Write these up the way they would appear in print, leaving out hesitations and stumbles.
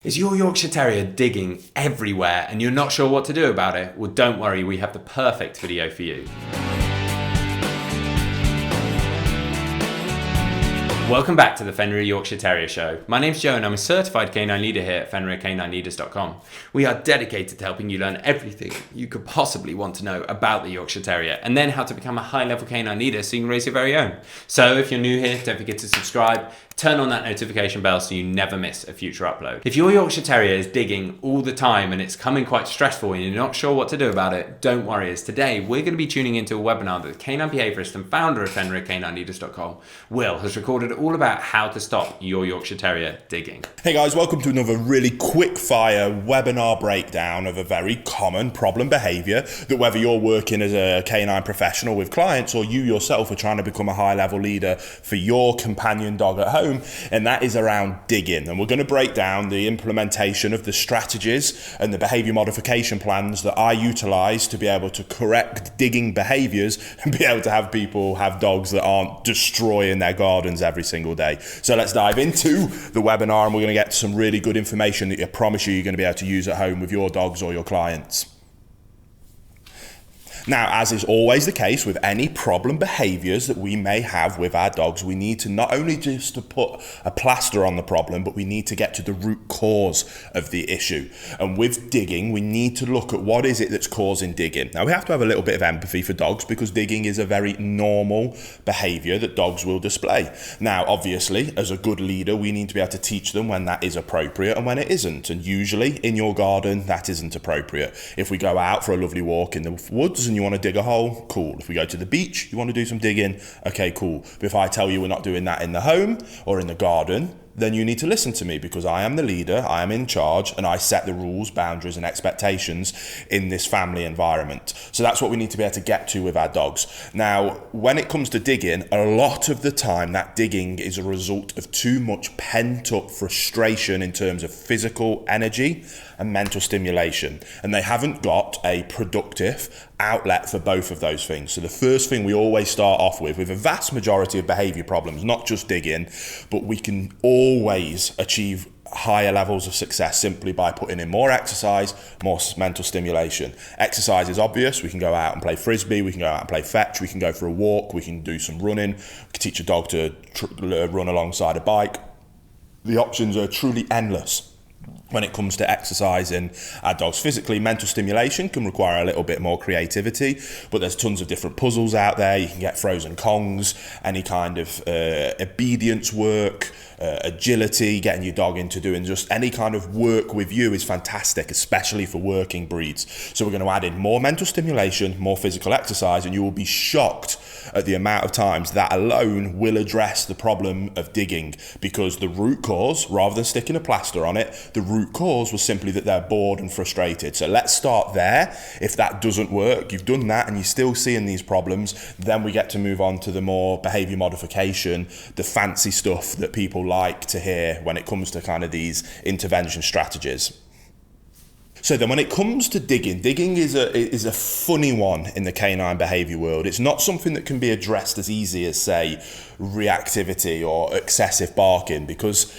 Is your Yorkshire Terrier digging everywhere and you're not sure what to do about it? Well, don't worry, we have the perfect video for you. Welcome back to the Fenrir Yorkshire Terrier Show. My name's Joe and I'm a certified canine leader here at FenrirCanineLeaders.com. We are dedicated to helping you learn everything you could possibly want to know about the Yorkshire Terrier and then how to become a high-level canine leader so you can raise your very own. So if you're new here, don't forget to subscribe, turn on that notification bell so you never miss a future upload. If your Yorkshire Terrier is digging all the time and it's coming quite stressful and you're not sure what to do about it, don't worry, as today we're going to be tuning into a webinar that the canine behaviourist and founder of FenrirCanineLeaders.com, Will, has recorded all about how to stop your Yorkshire Terrier digging. Hey guys, welcome to another really quick fire webinar breakdown of a very common problem behaviour that whether you're working as a canine professional with clients or you yourself are trying to become a high level leader for your companion dog at home, and that is around digging. And we're going to break down the implementation of the strategies and the behaviour modification plans that I utilise to be able to correct digging behaviours and be able to have people have dogs that aren't destroying their gardens every single day. So let's dive into the webinar and we're going to get some really good information that I promise you're going to be able to use at home with your dogs or your clients. Now, as is always the case with any problem behaviours that we may have with our dogs, we need to not only just to put a plaster on the problem, but we need to get to the root cause of the issue. And with digging, we need to look at what is it that's causing digging. Now, we have to have a little bit of empathy for dogs because digging is a very normal behaviour that dogs will display. Now, obviously, as a good leader, we need to be able to teach them when that is appropriate and when it isn't. And usually, in your garden, that isn't appropriate. If we go out for a lovely walk in the woods and you want to dig a hole, cool. If we go to the beach, you want to do some digging, okay, cool. But if I tell you we're not doing that in the home or in the garden, then you need to listen to me because I am the leader, I am in charge, and I set the rules, boundaries, and expectations in this family environment. So that's what we need to be able to get to with our dogs. Now, when it comes to digging, a lot of the time that digging is a result of too much pent-up frustration in terms of physical energy and mental stimulation. And they haven't got a productive outlet for both of those things. So the first thing we always start off with a vast majority of behaviour problems, not just digging, but we can always achieve higher levels of success simply by putting in more exercise, more mental stimulation. Exercise is obvious. We can go out and play frisbee, we can go out and play fetch, we can go for a walk, we can do some running, we can teach a dog to run alongside a bike. The options are truly endless. When it comes to exercising our dogs physically, mental stimulation can require a little bit more creativity, but there's tons of different puzzles out there. You can get frozen Kongs, any kind of obedience work, agility, getting your dog into doing just any kind of work with you is fantastic, especially for working breeds. So we're going to add in more mental stimulation, more physical exercise, and you will be shocked at the amount of times that alone will address the problem of digging, because the root cause, rather than sticking a plaster on it, the root cause was simply that they're bored and frustrated. So let's start there. If that doesn't work, you've done that and you're still seeing these problems, then we get to move on to the more behavior modification, the fancy stuff that people like to hear when it comes to kind of these intervention strategies. So then when it comes to digging is a funny one in the canine behaviour world. It's not something that can be addressed as easy as, say, reactivity or excessive barking, because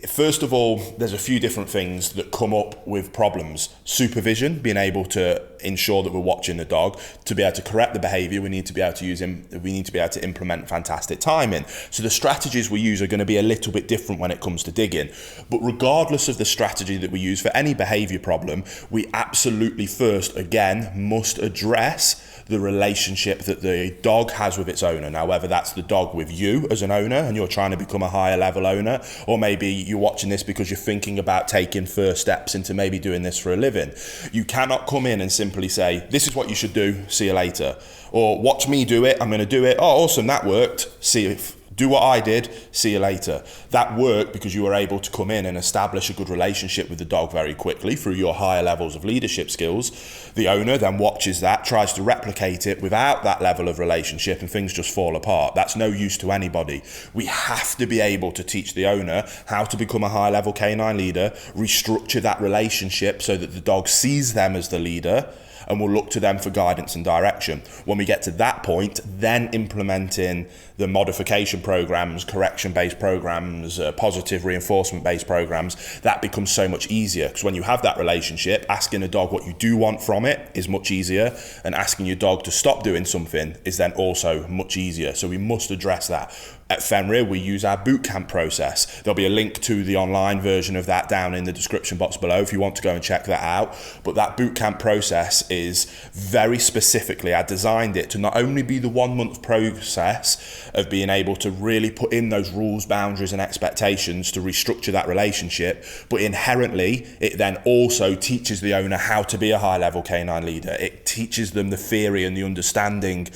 first of all, there's a few different things that come up with problems. Supervision, being able to ensure that we're watching the dog. To be able to correct the behaviour, we need to be able to implement fantastic timing. So the strategies we use are going to be a little bit different when it comes to digging. But regardless of the strategy that we use for any behaviour problem, we absolutely first, again, must address the relationship that the dog has with its owner. Now, whether that's the dog with you as an owner and you're trying to become a higher level owner, or maybe you're watching this because you're thinking about taking first steps into maybe doing this for a living. You cannot come in and simply say, this is what you should do, see you later. Or watch me do it, I'm going to do it. Oh, awesome, that worked. Do what I did, see you later. That worked because you were able to come in and establish a good relationship with the dog very quickly through your higher levels of leadership skills. The owner then watches that, tries to replicate it without that level of relationship, and things just fall apart. That's no use to anybody. We have to be able to teach the owner how to become a high level canine leader, restructure that relationship so that the dog sees them as the leader, and we'll look to them for guidance and direction. When we get to that point, then implementing the modification programs, correction-based programs, positive reinforcement-based programs, that becomes so much easier, because when you have that relationship, asking a dog what you do want from it is much easier, and asking your dog to stop doing something is then also much easier. So we must address that. At Fenrir, we use our bootcamp process. There'll be a link to the online version of that down in the description box below if you want to go and check that out. But that bootcamp process is very specifically, I designed it to not only be the 1 month process of being able to really put in those rules, boundaries and expectations to restructure that relationship, but inherently it then also teaches the owner how to be a high level canine leader. It teaches them the theory and the understanding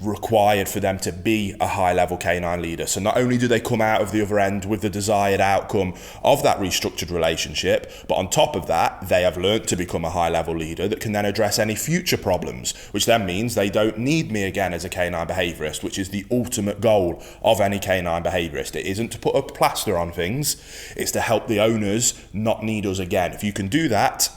required for them to be a high level canine leader. So not only do they come out of the other end with the desired outcome of that restructured relationship, but on top of that, they have learnt to become a high level leader that can then address any future problems, which then means they don't need me again as a canine behaviourist, which is the ultimate goal of any canine behaviourist. It isn't to put a plaster on things, it's to help the owners not need us again. If you can do that,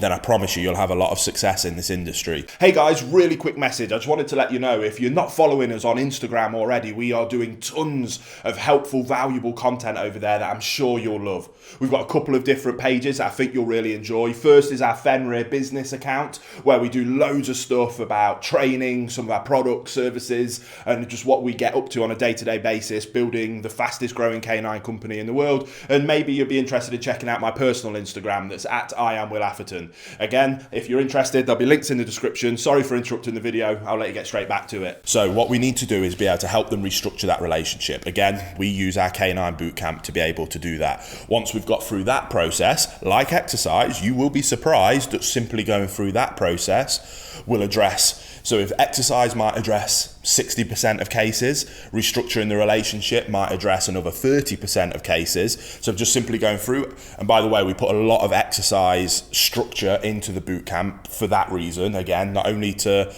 then I promise you'll have a lot of success in this industry. Hey guys, really quick message. I just wanted to let you know, if you're not following us on Instagram already, we are doing tons of helpful, valuable content over there that I'm sure you'll love. We've got a couple of different pages that I think you'll really enjoy. First is our Fenrir business account, where we do loads of stuff about training, some of our products, services, and just what we get up to on a day-to-day basis, building the fastest growing canine company in the world. And maybe you'll be interested in checking out my personal Instagram that's at I am Will Atherton. Again, if you're interested, there'll be links in the description. Sorry for interrupting the video. I'll let you get straight back to it. So what we need to do is be able to help them restructure that relationship. Again, we use our Canine Bootcamp to be able to do that. Once we've got through that process, like exercise, you will be surprised that simply going through that process will address. So if exercise might address 60% of cases, restructuring the relationship might address another 30% of cases. So just simply going through, and by the way, we put a lot of exercise structure into the boot camp for that reason. Again, not only to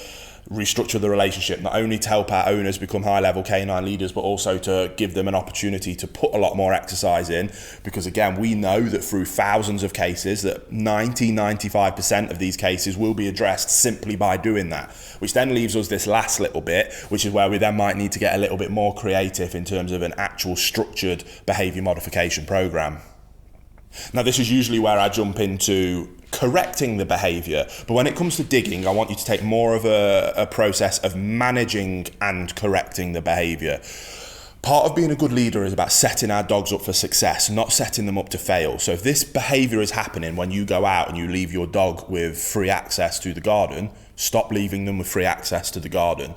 restructure the relationship, not only to help our owners become high-level canine leaders, but also to give them an opportunity to put a lot more exercise in, because again, we know that through thousands of cases that 95% of these cases will be addressed simply by doing that, which then leaves us this last little bit, which is where we then might need to get a little bit more creative in terms of an actual structured behavior modification program. Now, this is usually where I jump into correcting the behavior, but when it comes to digging, I want you to take more of a process of managing and correcting the behavior. Part of being a good leader is about setting our dogs up for success, not setting them up to fail. So if this behavior is happening when you go out and you leave your dog with free access to the garden, stop leaving them with free access to the garden.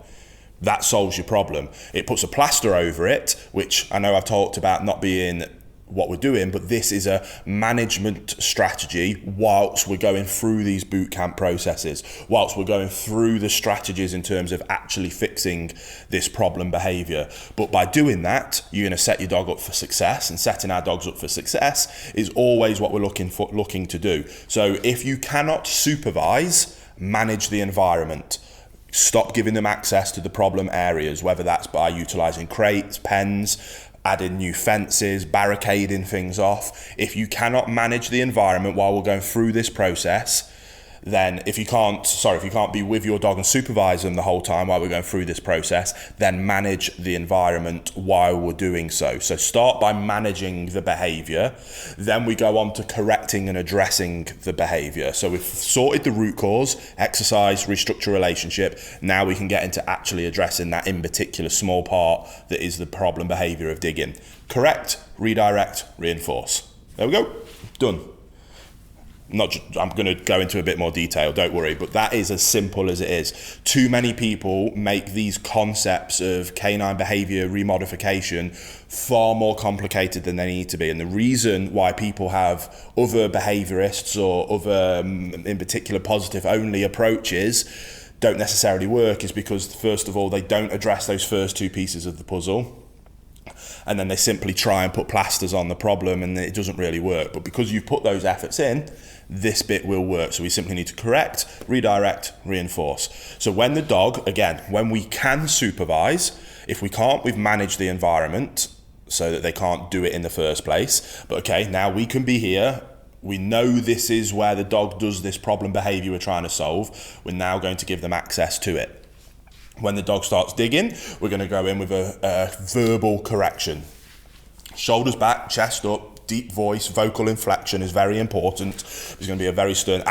That solves your problem. It puts a plaster over it, which I know I've talked about not being what we're doing, but this is a management strategy whilst we're going through these boot camp processes, whilst we're going through the strategies in terms of actually fixing this problem behavior. But by doing that, you're going to set your dog up for success, and setting our dogs up for success is always what we're looking to do. So if you cannot supervise, manage the environment. Stop giving them access to the problem areas, whether that's by utilizing crates, pens, adding new fences, barricading things off. If you cannot manage the environment while we're going through this process, then if you can't be with your dog and supervise them the whole time while we're going through this process, then manage the environment while we're doing so. So start by managing the behavior, then we go on to correcting and addressing the behavior. So we've sorted the root cause, exercise, restructure relationship. Now we can get into actually addressing that in particular small part that is the problem behavior of digging. Correct, redirect, reinforce. There we go, done. I'm going to go into a bit more detail, don't worry, but that is as simple as it is. Too many people make these concepts of canine behavior remodification far more complicated than they need to be. And the reason why people have other behaviorists or other, in particular, positive only approaches don't necessarily work is because, first of all, they don't address those first two pieces of the puzzle. And then they simply try and put plasters on the problem and it doesn't really work. But because you've put those efforts in, this bit will work. So we simply need to correct, redirect, reinforce. So when the dog, again, when we can supervise, if we can't, we've managed the environment so that they can't do it in the first place. But okay, now we can be here We know this is where the dog does this problem behaviour we're trying to solve. We're now going to give them access to it. When the dog starts digging, we're going to go in with a verbal correction. Shoulders back, chest up, deep voice, vocal inflection is very important. There's going to be a very stern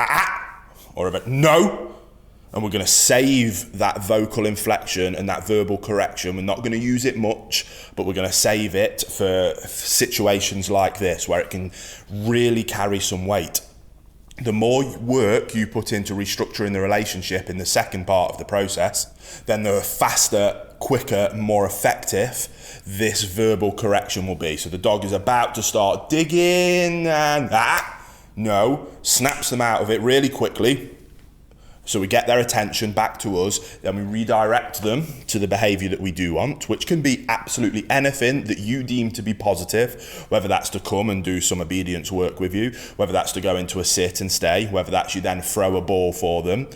or a no. And we're going to save that vocal inflection and that verbal correction. We're not going to use it much, but we're going to save it for situations like this where it can really carry some weight. The more work you put into restructuring the relationship in the second part of the process, then the faster, quicker, more effective this verbal correction will be. So the dog is about to start digging and no, snaps them out of it really quickly. So we get their attention back to us, then we redirect them to the behaviour that we do want, which can be absolutely anything that you deem to be positive, whether that's to come and do some obedience work with you, whether that's to go into a sit and stay, whether that's you then throw a ball for them.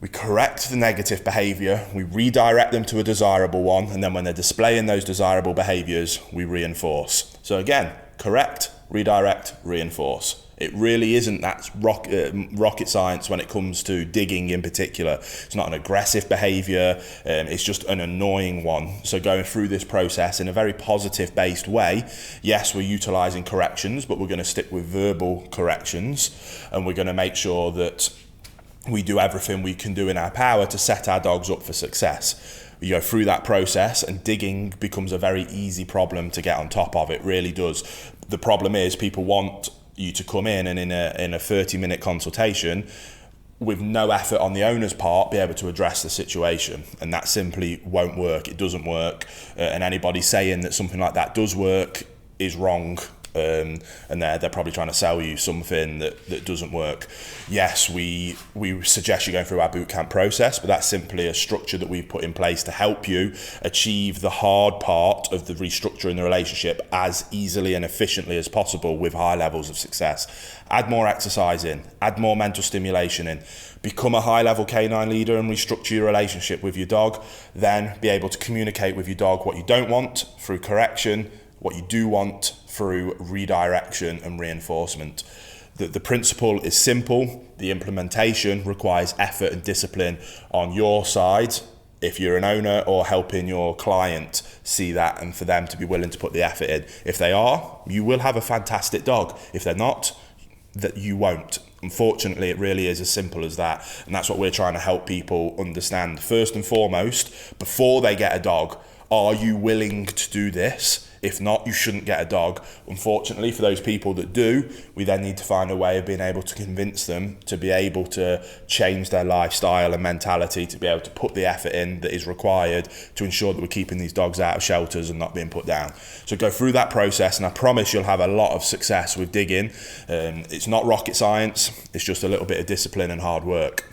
We correct the negative behaviour, we redirect them to a desirable one, and then when they're displaying those desirable behaviours, we reinforce. So again, correct, redirect, reinforce. It really isn't that rocket science when it comes to digging in particular. It's not an aggressive behaviour, it's just an annoying one. So going through this process in a very positive based way, yes, we're utilising corrections, but we're going to stick with verbal corrections, and we're going to make sure that we do everything we can do in our power to set our dogs up for success. You go through that process and digging becomes a very easy problem to get on top of. It really does. The problem is people want you to come in and in a 30-minute consultation with no effort on the owner's part be able to address the situation, and that simply won't work. It doesn't work, and anybody saying that something like that does work is wrong. And they're probably trying to sell you something that doesn't work. Yes, we suggest you going through our bootcamp process, but that's simply a structure that we've put in place to help you achieve the hard part of the restructuring the relationship as easily and efficiently as possible with high levels of success. Add more exercise in, add more mental stimulation in, become a high-level canine leader and restructure your relationship with your dog, then be able to communicate with your dog what you don't want through correction, what you do want through redirection and reinforcement. The principle is simple. The implementation requires effort and discipline on your side if you're an owner or helping your client see that, and for them to be willing to put the effort in. If they are, you will have a fantastic dog. If they're not, that you won't. Unfortunately, it really is as simple as that, and that's what we're trying to help people understand. First and foremost, before they get a dog, are you willing to do this? If not, you shouldn't get a dog. Unfortunately, for those people that do, we then need to find a way of being able to convince them to be able to change their lifestyle and mentality, to be able to put the effort in that is required to ensure that we're keeping these dogs out of shelters and not being put down. So go through that process, and I promise you'll have a lot of success with digging. It's not rocket science, it's just a little bit of discipline and hard work.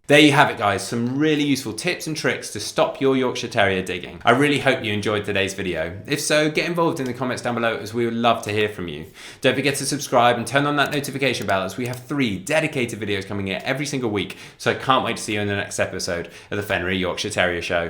There you have it, guys, some really useful tips and tricks to stop your Yorkshire Terrier digging. I really hope you enjoyed today's video. If so, get involved in the comments down below, as we would love to hear from you. Don't forget to subscribe and turn on that notification bell, as we have 3 dedicated videos coming here every single week, so I can't wait to see you in the next episode of the Fenrir Yorkshire Terrier Show.